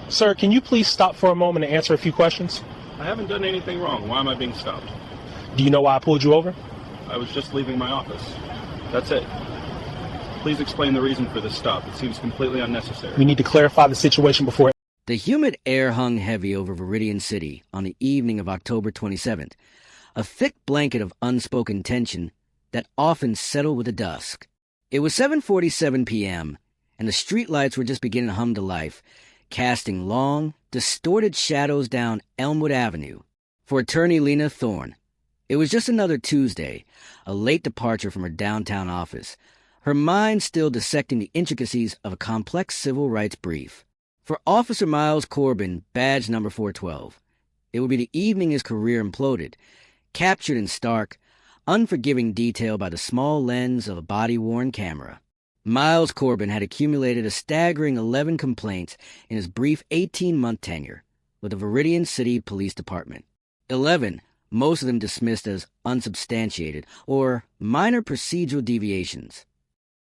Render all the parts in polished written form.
Sir, can you please stop for a moment and answer a few questions? I haven't done anything wrong. Why am I being stopped? Do you know why I pulled you over? I was just leaving my office. That's it. Please explain the reason for this stop. It seems completely unnecessary. We need to clarify the situation before... The humid air hung heavy over Viridian City on the evening of October 27th, a thick blanket of unspoken tension that often settled with the dusk. It was 7:47 p.m., and the streetlights were just beginning to hum to life, casting long, distorted shadows down Elmwood Avenue. For attorney Lena Thorne, it was just another Tuesday, a late departure from her downtown office, her mind still dissecting the intricacies of a complex civil rights brief. For Officer Miles Corbin, badge number 412, it would be the evening his career imploded, captured in stark, unforgiving detail by the small lens of a body-worn camera. Miles Corbin had accumulated a staggering 11 complaints in his brief 18-month tenure with the Viridian City Police Department. 11, most of them dismissed as unsubstantiated or minor procedural deviations.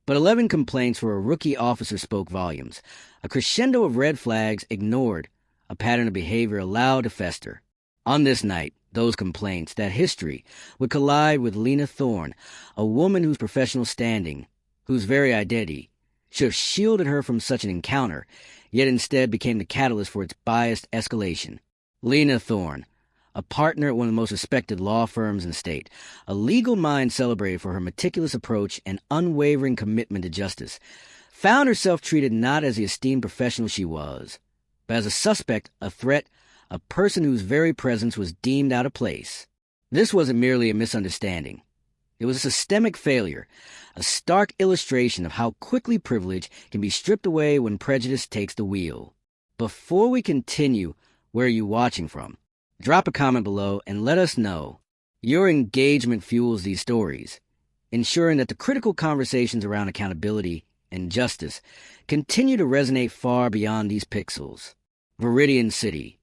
But 11 complaints for a rookie officer spoke volumes. A crescendo of red flags ignored, a pattern of behavior allowed to fester. On this night, those complaints, that history, would collide with Lena Thorne, a woman whose professional standing, whose very identity, should have shielded her from such an encounter, yet instead became the catalyst for its biased escalation. Lena Thorne, a partner at one of the most respected law firms in the state, a legal mind celebrated for her meticulous approach and unwavering commitment to justice, found herself treated not as the esteemed professional she was, but as a suspect, a threat, a person whose very presence was deemed out of place. This wasn't merely a misunderstanding. It was a systemic failure, a stark illustration of how quickly privilege can be stripped away when prejudice takes the wheel. Before we continue, where are you watching from? Drop a comment below and let us know. Your engagement fuels these stories, ensuring that the critical conversations around accountability and justice continue to resonate far beyond these pixels. Viridian City,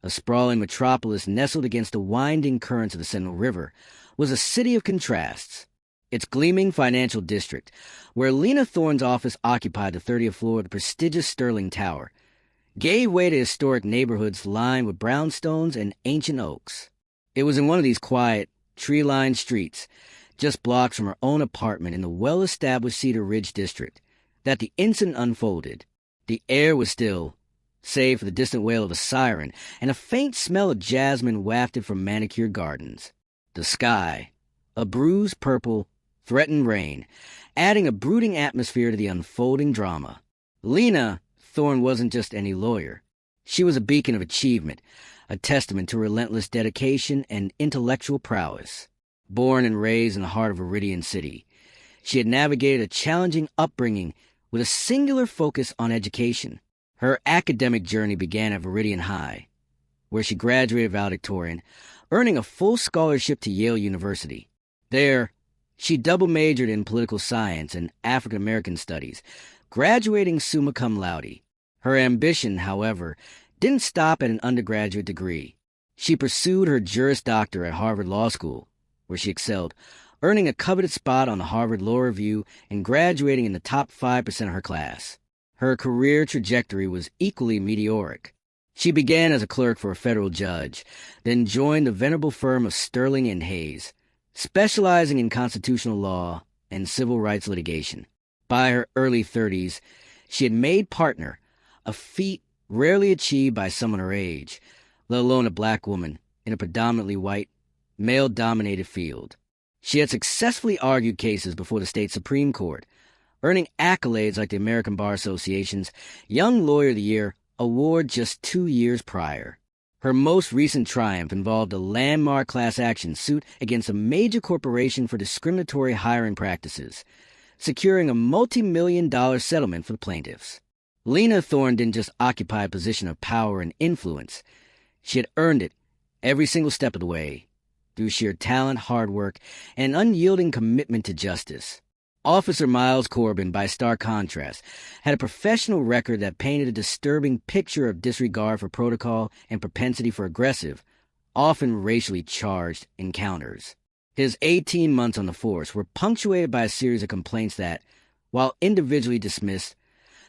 a sprawling metropolis nestled against the winding currents of the Seminole River, was a city of contrasts. Its gleaming financial district, where Lena Thorne's office occupied the 30th floor of the prestigious Sterling Tower, gave way to historic neighborhoods lined with brownstones and ancient oaks. It was in one of these quiet, tree-lined streets, just blocks from her own apartment in the well-established Cedar Ridge district, that the incident unfolded. The air was still, save for the distant wail of a siren and a faint smell of jasmine wafted from manicured gardens. The sky, a bruised purple, threatened rain, adding a brooding atmosphere to the unfolding drama. Lena Thorne wasn't just any lawyer. She was a beacon of achievement, a testament to relentless dedication and intellectual prowess. Born and raised in the heart of Viridian City, she had navigated a challenging upbringing with a singular focus on education. Her academic journey began at Viridian High, where she graduated valedictorian, earning a full scholarship to Yale University. There, she double majored in political science and African American studies, graduating summa cum laude. Her ambition, however, didn't stop at an undergraduate degree. She pursued her Juris Doctor at Harvard Law School, where she excelled, earning a coveted spot on the Harvard Law Review and graduating in the top 5% of her class. Her career trajectory was equally meteoric. She began as a clerk for a federal judge, then joined the venerable firm of Sterling and Hayes, specializing in constitutional law and civil rights litigation. By her early 30s, she had made partner, a feat rarely achieved by someone her age, let alone a black woman in a predominantly white, male-dominated field. She had successfully argued cases before the state Supreme Court, earning accolades like the American Bar Association's Young Lawyer of the Year award just 2 years prior. Her most recent triumph involved a landmark class action suit against a major corporation for discriminatory hiring practices, securing a multi-million-dollar settlement for the plaintiffs. Lena Thorne didn't just occupy a position of power and influence. She had earned it every single step of the way, through sheer talent, hard work, and an unyielding commitment to justice. Officer Miles Corbin, by stark contrast, had a professional record that painted a disturbing picture of disregard for protocol and propensity for aggressive, often racially charged encounters. His 18 months on the force were punctuated by a series of complaints that, while individually dismissed,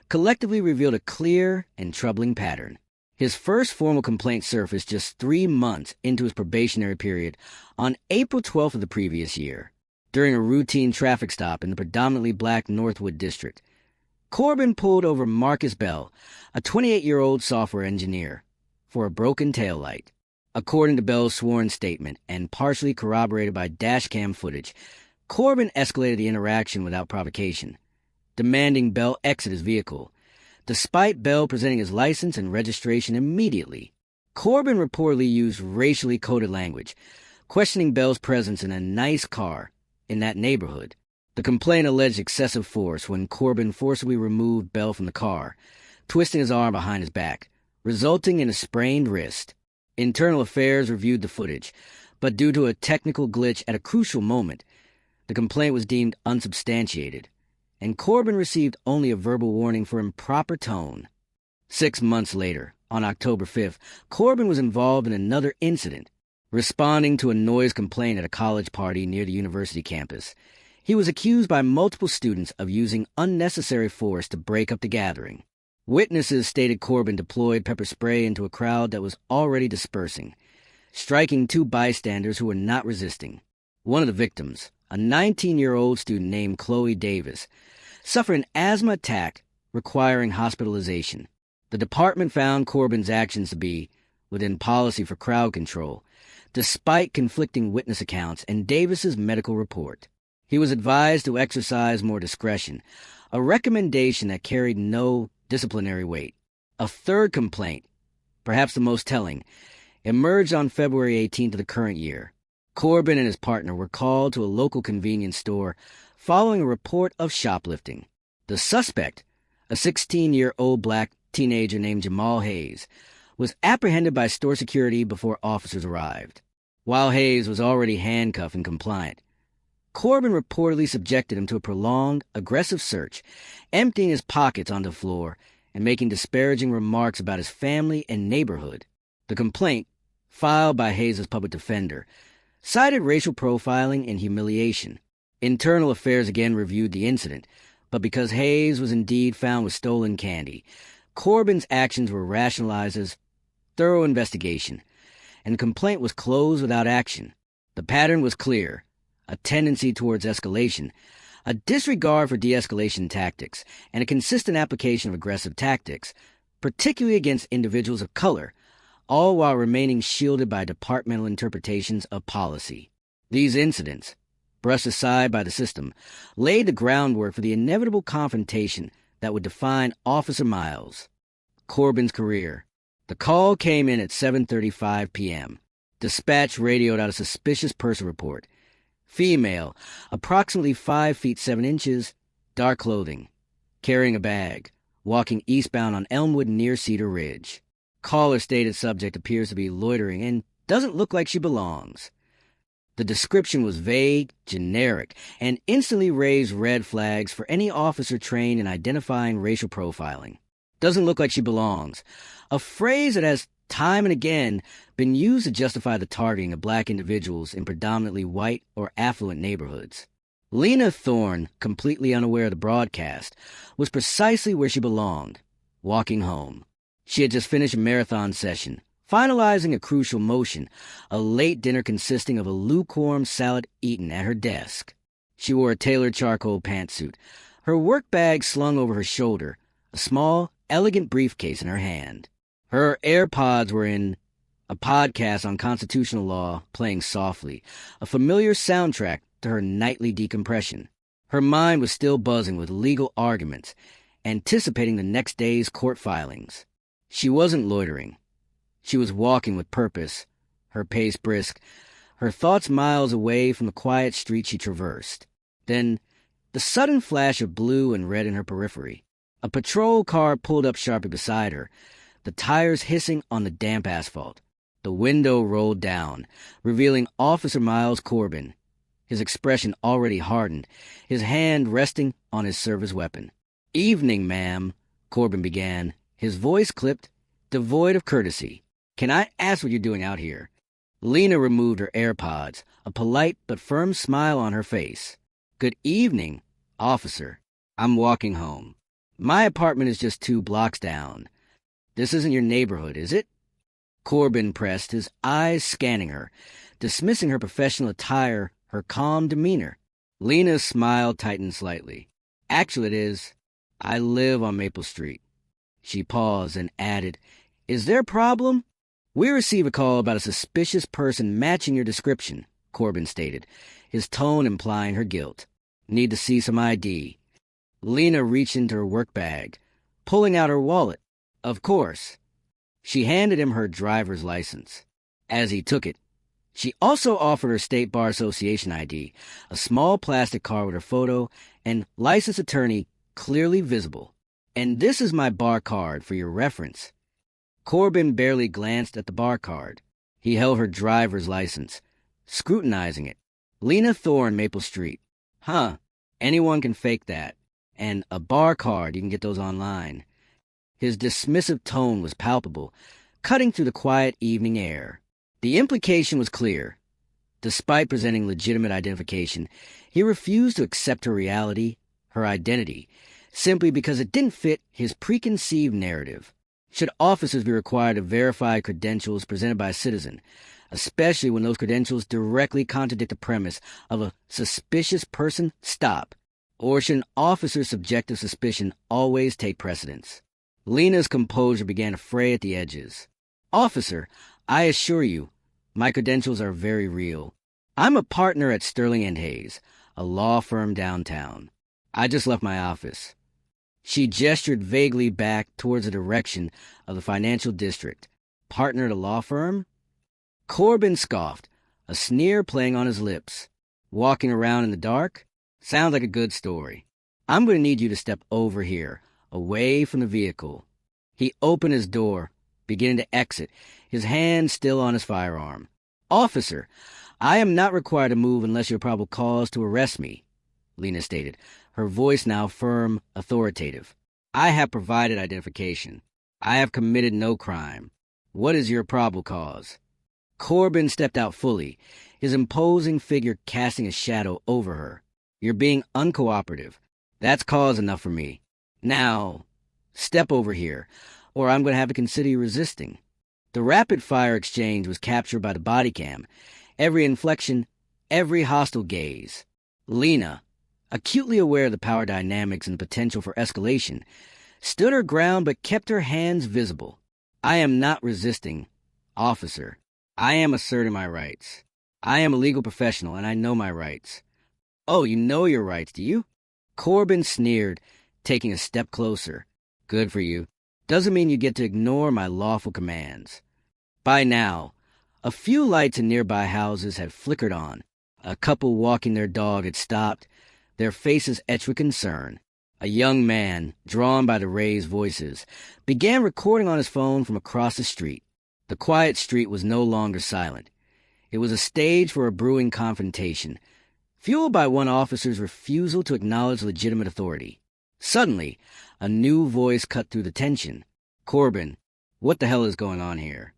collectively revealed a clear and troubling pattern. His first formal complaint surfaced just 3 months into his probationary period on April 12th of the previous year, during a routine traffic stop in the predominantly black Northwood district. Corbin pulled over Marcus Bell, a 28-year-old software engineer, for a broken taillight. According to Bell's sworn statement, and partially corroborated by dashcam footage, Corbin escalated the interaction without provocation, demanding Bell exit his vehicle, despite Bell presenting his license and registration immediately. Corbin reportedly used racially coded language, questioning Bell's presence in a nice car in that neighborhood. The complaint alleged excessive force when Corbin forcibly removed Bell from the car, twisting his arm behind his back, resulting in a sprained wrist. Internal Affairs reviewed the footage, but due to a technical glitch at a crucial moment, the complaint was deemed unsubstantiated, and Corbin received only a verbal warning for improper tone. 6 months later, on October 5th, Corbin was involved in another incident, responding to a noise complaint at a college party near the university campus. He was accused by multiple students of using unnecessary force to break up the gathering. Witnesses stated Corbin deployed pepper spray into a crowd that was already dispersing, striking 2 bystanders who were not resisting. One of the victims, a 19-year-old student named Chloe Davis, suffered an asthma attack requiring hospitalization. The department found Corbin's actions to be within policy for crowd control, despite conflicting witness accounts and Davis's medical report. He was advised to exercise more discretion, a recommendation that carried no disciplinary weight. A third complaint, perhaps the most telling, emerged on February 18th of the current year. Corbin and his partner were called to a local convenience store following a report of shoplifting. The suspect, a 16-year-old black teenager named Jamal Hayes, was apprehended by store security before officers arrived. While Hayes was already handcuffed and compliant, Corbin reportedly subjected him to a prolonged, aggressive search, emptying his pockets onto the floor and making disparaging remarks about his family and neighborhood. The complaint, filed by Hayes' public defender, cited racial profiling and humiliation. Internal Affairs again reviewed the incident, but because Hayes was indeed found with stolen candy, Corbin's actions were rationalized as thorough investigation, and the complaint was closed without action. The pattern was clear: a tendency towards escalation, a disregard for de-escalation tactics, and a consistent application of aggressive tactics, particularly against individuals of color, all while remaining shielded by departmental interpretations of policy. These incidents, brushed aside by the system, laid the groundwork for the inevitable confrontation that would define Officer Miles, Corbin's career. The call came in at 7:35 p.m. Dispatch radioed out a suspicious person report. Female, approximately 5 feet 7 inches, dark clothing, carrying a bag, walking eastbound on Elmwood near Cedar Ridge. Caller stated subject appears to be loitering and doesn't look like she belongs. The description was vague, generic, and instantly raised red flags for any officer trained in identifying racial profiling. Doesn't look like she belongs, a phrase that has time and again been used to justify the targeting of black individuals in predominantly white or affluent neighborhoods. Lena Thorne, completely unaware of the broadcast, was precisely where she belonged, walking home. She had just finished a marathon session, finalizing a crucial motion, a late dinner consisting of a lukewarm salad eaten at her desk. She wore a tailored charcoal pantsuit, her work bag slung over her shoulder, a small, elegant briefcase in her hand. Her AirPods were in, a podcast on constitutional law playing softly, a familiar soundtrack to her nightly decompression. Her mind was still buzzing with legal arguments, anticipating the next day's court filings. She wasn't loitering. She was walking with purpose, her pace brisk, her thoughts miles away from the quiet street she traversed. Then, the sudden flash of blue and red in her periphery. A patrol car pulled up sharply beside her, the tires hissing on the damp asphalt. The window rolled down, revealing Officer Miles Corbin, his expression already hardened, his hand resting on his service weapon. "Evening, ma'am," Corbin began, his voice clipped, devoid of courtesy. "Can I ask what you're doing out here?" Lena removed her AirPods, a polite but firm smile on her face. "Good evening, officer. I'm walking home. My apartment is just 2 blocks down." This isn't your neighborhood, is it? Corbin pressed, his eyes scanning her, dismissing her professional attire, her calm demeanor. Lena's smile tightened slightly. Actually, it is. I live on Maple Street. She paused and added, Is there a problem? We receive a call about a suspicious person matching your description, Corbin stated, his tone implying her guilt. Need to see some ID. Lena reached into her work bag, pulling out her wallet. Of course. She handed him her driver's license. As he took it, she also offered her State Bar Association ID, a small plastic card with her photo and licensed attorney clearly visible. And this is my bar card for your reference. Corbin barely glanced at the bar card. He held her driver's license, scrutinizing it. Lena Thorne, Maple Street. Huh, anyone can fake that. And a bar card, you can get those online. His dismissive tone was palpable, cutting through the quiet evening air. The implication was clear. Despite presenting legitimate identification, he refused to accept her reality, her identity, simply because it didn't fit his preconceived narrative. Should officers be required to verify credentials presented by a citizen, especially when those credentials directly contradict the premise of a suspicious person stop? Or should an officer's subjective suspicion always take precedence? Lena's composure began to fray at the edges. Officer, I assure you, my credentials are very real. I'm a partner at Sterling and Hayes, a law firm downtown. I just left my office. She gestured vaguely back towards the direction of the financial district. Partner at a law firm? Corbin scoffed, a sneer playing on his lips. Walking around in the dark? Sounds like a good story. I'm going to need you to step over here, away from the vehicle. He opened his door, beginning to exit, his hand still on his firearm. Officer, I am not required to move unless you have probable cause to arrest me, Lena stated, her voice now firm, authoritative. I have provided identification. I have committed no crime. What is your probable cause? Corbin stepped out fully, his imposing figure casting a shadow over her. You're being uncooperative. That's cause enough for me. Now, step over here, or I'm going to have to consider you resisting. The rapid-fire exchange was captured by the Bodycam, every inflection, every hostile gaze. Lena, acutely aware of the power dynamics and the potential for escalation, stood her ground but kept her hands visible. I am not resisting, officer. I am asserting my rights. I am a legal professional, and I know my rights. Oh, you know your rights, do you? Corbin sneered, taking a step closer. Good for you. Doesn't mean you get to ignore my lawful commands. By now, a few lights in nearby houses had flickered on. A couple walking their dog had stopped, their faces etched with concern. A young man, drawn by the raised voices, began recording on his phone from across the street. The quiet street was no longer silent. It was a stage for a brewing confrontation, fueled by one officer's refusal to acknowledge legitimate authority. Suddenly, a new voice cut through the tension. Corbin, what the hell is going on here?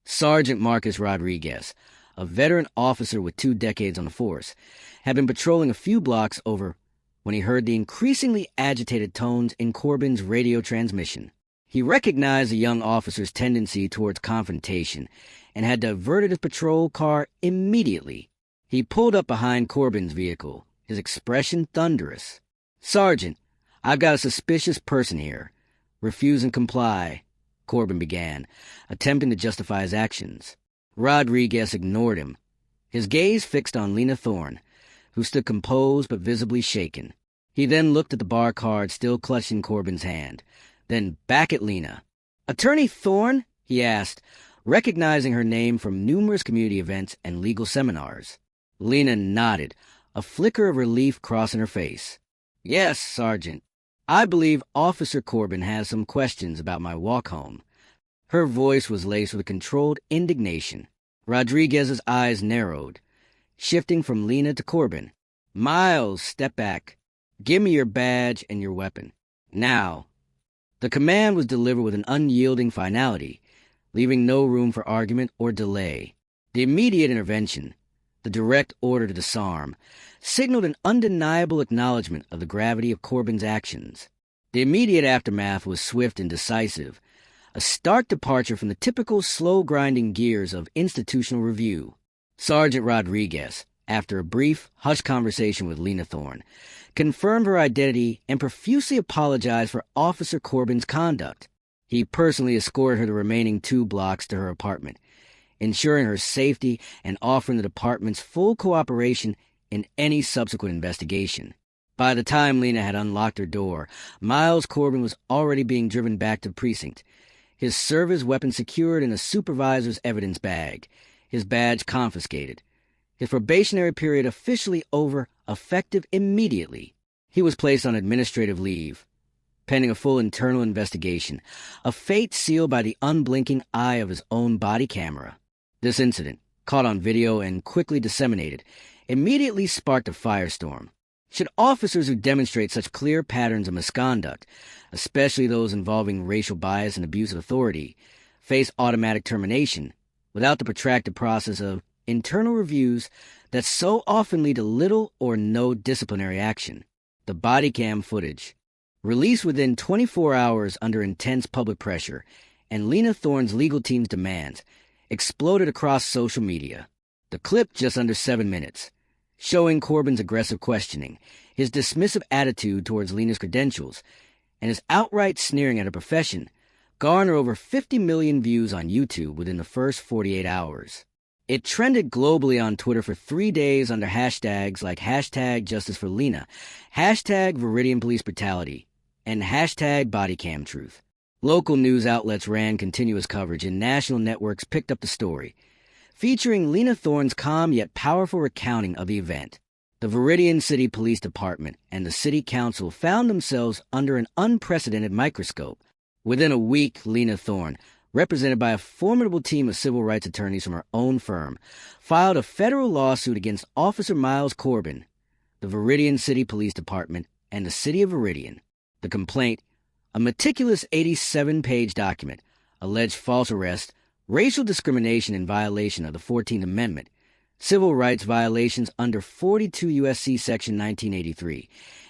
Sergeant Marcus Rodriguez, a veteran officer with 2 decades on the force, had been patrolling a few blocks over when he heard the increasingly agitated tones in Corbin's radio transmission. He recognized the young officer's tendency towards confrontation and had diverted his patrol car immediately. He pulled up behind Corbin's vehicle, his expression thunderous. Sergeant, I've got a suspicious person here. Refuse and comply, Corbin began, attempting to justify his actions. Rodriguez ignored him, his gaze fixed on Lena Thorne, who stood composed but visibly shaken. He then looked at the bar card still clutched in Corbin's hand, then back at Lena. Attorney Thorne? He asked, recognizing her name from numerous community events and legal seminars. Lena nodded, a flicker of relief crossing her face. Yes, Sergeant. I believe Officer Corbin has some questions about my walk home. Her voice was laced with controlled indignation. Rodriguez's eyes narrowed, shifting from Lena to Corbin. Miles, step back. Give me your badge and your weapon. Now. The command was delivered with an unyielding finality, leaving no room for argument or delay. The immediate intervention, the direct order to disarm, signaled an undeniable acknowledgement of the gravity of Corbin's actions. The immediate aftermath was swift and decisive, a stark departure from the typical slow-grinding gears of institutional review. Sergeant Rodriguez, after a brief, hushed conversation with Lena Thorne, confirmed her identity and profusely apologized for Officer Corbin's conduct. He personally escorted her the remaining 2 blocks to her apartment, ensuring her safety and offering the department's full cooperation in any subsequent investigation. By the time Lena had unlocked her door, Miles Corbin was already being driven back to the precinct, his service weapon secured in a supervisor's evidence bag, his badge confiscated, his probationary period officially over, effective immediately. He was placed on administrative leave, pending a full internal investigation, a fate sealed by the unblinking eye of his own body camera. This incident, caught on video and quickly disseminated, immediately sparked a firestorm. Should officers who demonstrate such clear patterns of misconduct, especially those involving racial bias and abuse of authority, face automatic termination without the protracted process of internal reviews that so often lead to little or no disciplinary action? The Bodycam footage, released within 24 hours under intense public pressure and Lena Thorne's legal team's demands, exploded across social media. The clip, just under 7 minutes, showing Corbin's aggressive questioning, his dismissive attitude towards Lena's credentials, and his outright sneering at her profession, garnered over 50 million views on YouTube within the first 48 hours. It trended globally on Twitter for 3 days under hashtags like #JusticeForLena, #ViridianPoliceBrutality, and #BodyCamTruth. Local news outlets ran continuous coverage, and national networks picked up the story, featuring Lena Thorne's calm yet powerful recounting of the event. The Viridian City Police Department and the City Council found themselves under an unprecedented microscope. Within a week, Lena Thorne, represented by a formidable team of civil rights attorneys from her own firm, filed a federal lawsuit against Officer Miles Corbin, the Viridian City Police Department, and the City of Viridian. The complaint, a meticulous 87-page document, alleged false arrest, racial discrimination in violation of the 14th Amendment, civil rights violations under 42 U.S.C. Section 1983,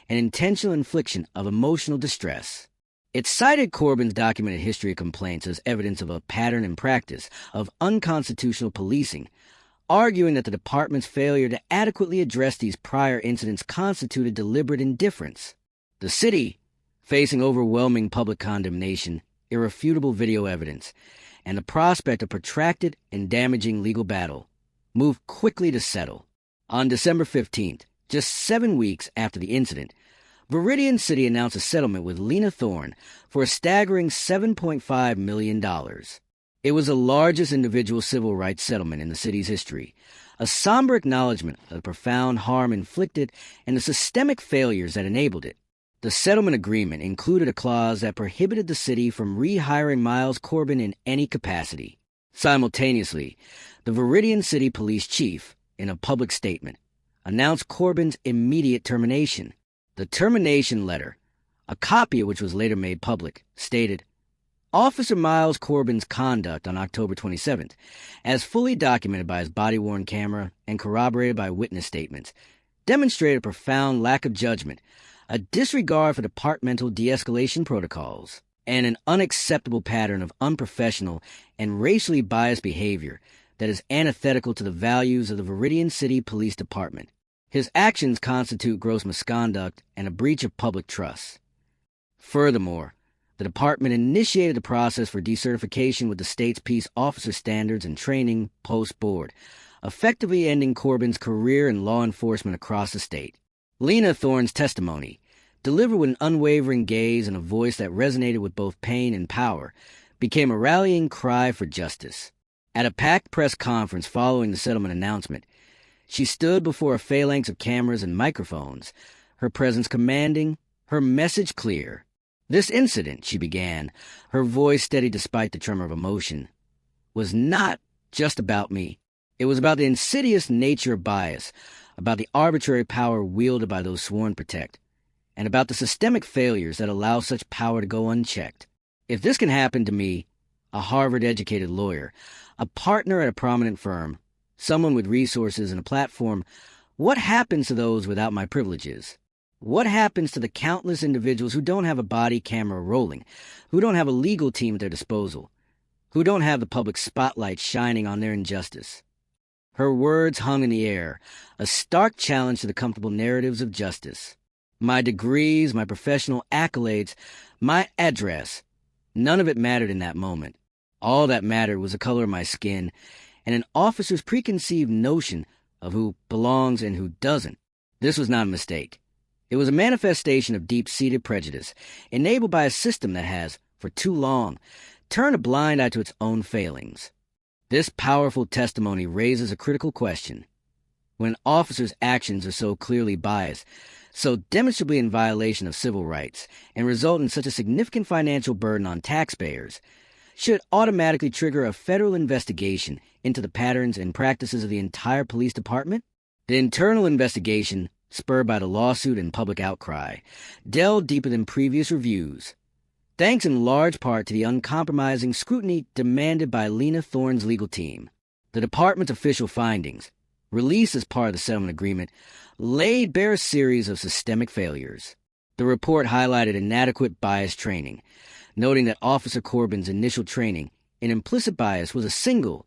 and intentional infliction of emotional distress. It cited Corbin's documented history of complaints as evidence of a pattern and practice of unconstitutional policing, arguing that the department's failure to adequately address these prior incidents constituted deliberate indifference. The city, facing overwhelming public condemnation, irrefutable video evidence, and the prospect of protracted and damaging legal battle, moved quickly to settle. On December 15th, just 7 weeks after the incident, Viridian City announced a settlement with Lena Thorne for a staggering $7.5 million. It was the largest individual civil rights settlement in the city's history, a somber acknowledgement of the profound harm inflicted and the systemic failures that enabled it. The settlement agreement included a clause that prohibited the city from rehiring Miles Corbin in any capacity. Simultaneously, the Viridian City Police Chief, in a public statement, announced Corbin's immediate termination. The termination letter, a copy of which was later made public, stated, "Officer Miles Corbin's conduct on October 27th, as fully documented by his body-worn camera and corroborated by witness statements, demonstrated a profound lack of judgment, a disregard for departmental de-escalation protocols, and an unacceptable pattern of unprofessional and racially biased behavior that is antithetical to the values of the Viridian City Police Department. His actions constitute gross misconduct and a breach of public trust." Furthermore, the department initiated the process for decertification with the state's Peace Officer Standards and Training Post Board, effectively ending Corbin's career in law enforcement across the state. Lena Thorne's testimony, delivered with an unwavering gaze and a voice that resonated with both pain and power, became a rallying cry for justice. At a packed press conference following the settlement announcement, she stood before a phalanx of cameras and microphones, her presence commanding, her message clear. "This incident," she began, her voice steady despite the tremor of emotion, "was not just about me. It was about the insidious nature of bias, about the arbitrary power wielded by those sworn to protect, and about the systemic failures that allow such power to go unchecked. If this can happen to me, a Harvard-educated lawyer, a partner at a prominent firm, someone with resources and a platform, what happens to those without my privileges? What happens to the countless individuals who don't have a body camera rolling, who don't have a legal team at their disposal, who don't have the public spotlight shining on their injustice? Her words hung in the air, a stark challenge to the comfortable narratives of justice. My degrees, my professional accolades, my address, none of it mattered in that moment. All that mattered was the color of my skin and an officer's preconceived notion of who belongs and who doesn't. This was not a mistake. It was a manifestation of deep-seated prejudice, enabled by a system that has, for too long, turned a blind eye to its own failings. This powerful testimony raises a critical question. When an officer's actions are so clearly biased, so demonstrably in violation of civil rights, and result in such a significant financial burden on taxpayers, should it automatically trigger a federal investigation into the patterns and practices of the entire police department? The internal investigation, spurred by the lawsuit and public outcry, delved deeper than previous reviews, thanks in large part to the uncompromising scrutiny demanded by Lena Thorne's legal team. The department's official findings, released as part of the settlement agreement, laid bare a series of systemic failures. The report highlighted inadequate bias training, noting that Officer Corbin's initial training in implicit bias was a single,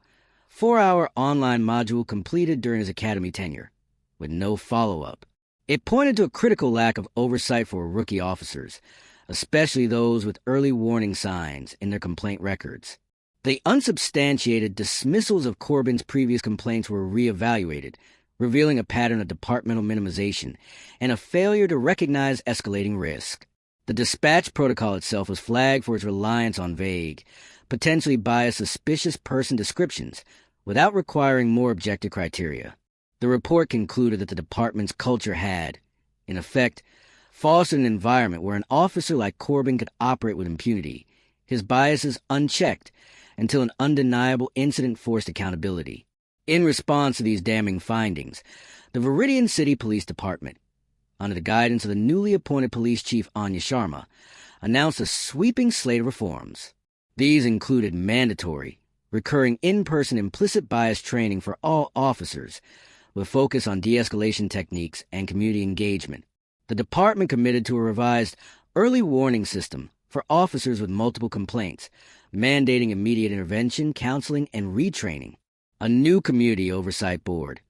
4-hour online module completed during his academy tenure, with no follow-up. It pointed to a critical lack of oversight for rookie officers, especially those with early warning signs in their complaint records. The unsubstantiated dismissals of Corbin's previous complaints were reevaluated, revealing a pattern of departmental minimization and a failure to recognize escalating risk. The dispatch protocol itself was flagged for its reliance on vague, potentially biased suspicious person descriptions without requiring more objective criteria. The report concluded that the department's culture had, in effect, fostered an environment where an officer like Corbin could operate with impunity, his biases unchecked, until an undeniable incident forced accountability. In response to these damning findings, the Viridian City Police Department, under the guidance of the newly appointed police chief Anya Sharma, announced a sweeping slate of reforms. These included mandatory, recurring in-person implicit bias training for all officers, with focus on de-escalation techniques and community engagement. The department committed to a revised early warning system for officers with multiple complaints, mandating immediate intervention, counseling, and retraining. A new community oversight board,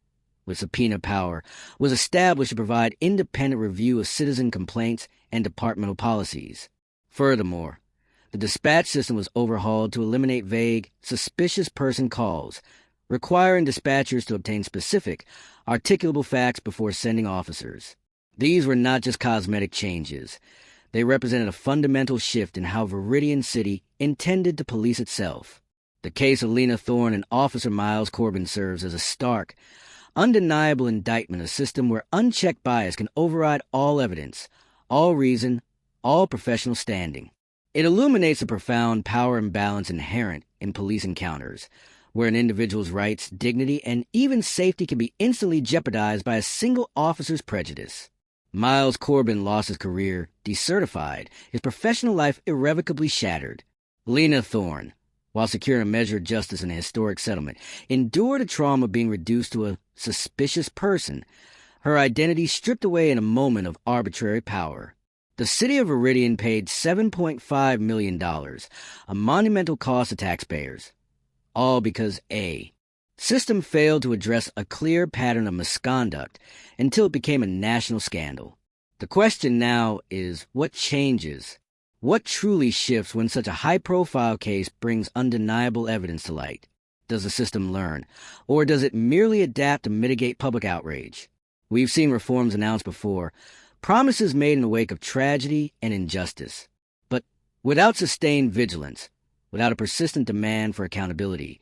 with subpoena power, was established to provide independent review of citizen complaints and departmental policies. Furthermore, the dispatch system was overhauled to eliminate vague, suspicious person calls, requiring dispatchers to obtain specific, articulable facts before sending officers. These were not just cosmetic changes. They represented a fundamental shift in how Viridian City intended to police itself. The case of Lena Thorne and Officer Miles Corbin serves as a stark, undeniable indictment of a system where unchecked bias can override all evidence, all reason, all professional standing. It illuminates the profound power imbalance inherent in police encounters, where an individual's rights, dignity, and even safety can be instantly jeopardized by a single officer's prejudice. Miles Corbin lost his career, decertified, his professional life irrevocably shattered. Lena Thorne, while securing a measure of justice in a historic settlement, endured a trauma of being reduced to a suspicious person, her identity stripped away in a moment of arbitrary power. The city of Viridian paid $7.5 million, a monumental cost to taxpayers. All because A, system failed to address a clear pattern of misconduct until it became a national scandal. The question now is, what changes? What truly shifts when such a high-profile case brings undeniable evidence to light? Does the system learn, or does it merely adapt to mitigate public outrage? We've seen reforms announced before, promises made in the wake of tragedy and injustice. But without sustained vigilance, without a persistent demand for accountability,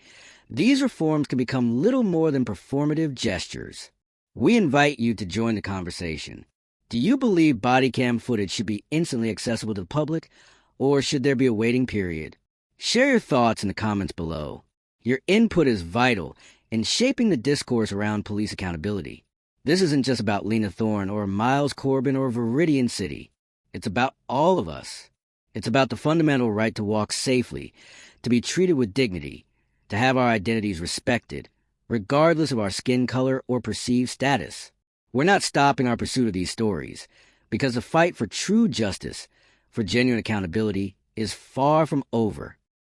these reforms can become little more than performative gestures. We invite you to join the conversation. Do you believe bodycam footage should be instantly accessible to the public, or should there be a waiting period? Share your thoughts in the comments below. Your input is vital in shaping the discourse around police accountability. This isn't just about Lena Thorne or Miles Corbin or Viridian City. It's about all of us. It's about the fundamental right to walk safely, to be treated with dignity, to have our identities respected, regardless of our skin color or perceived status. We're not stopping our pursuit of these stories. because the fight for true justice, for genuine accountability, is far from over.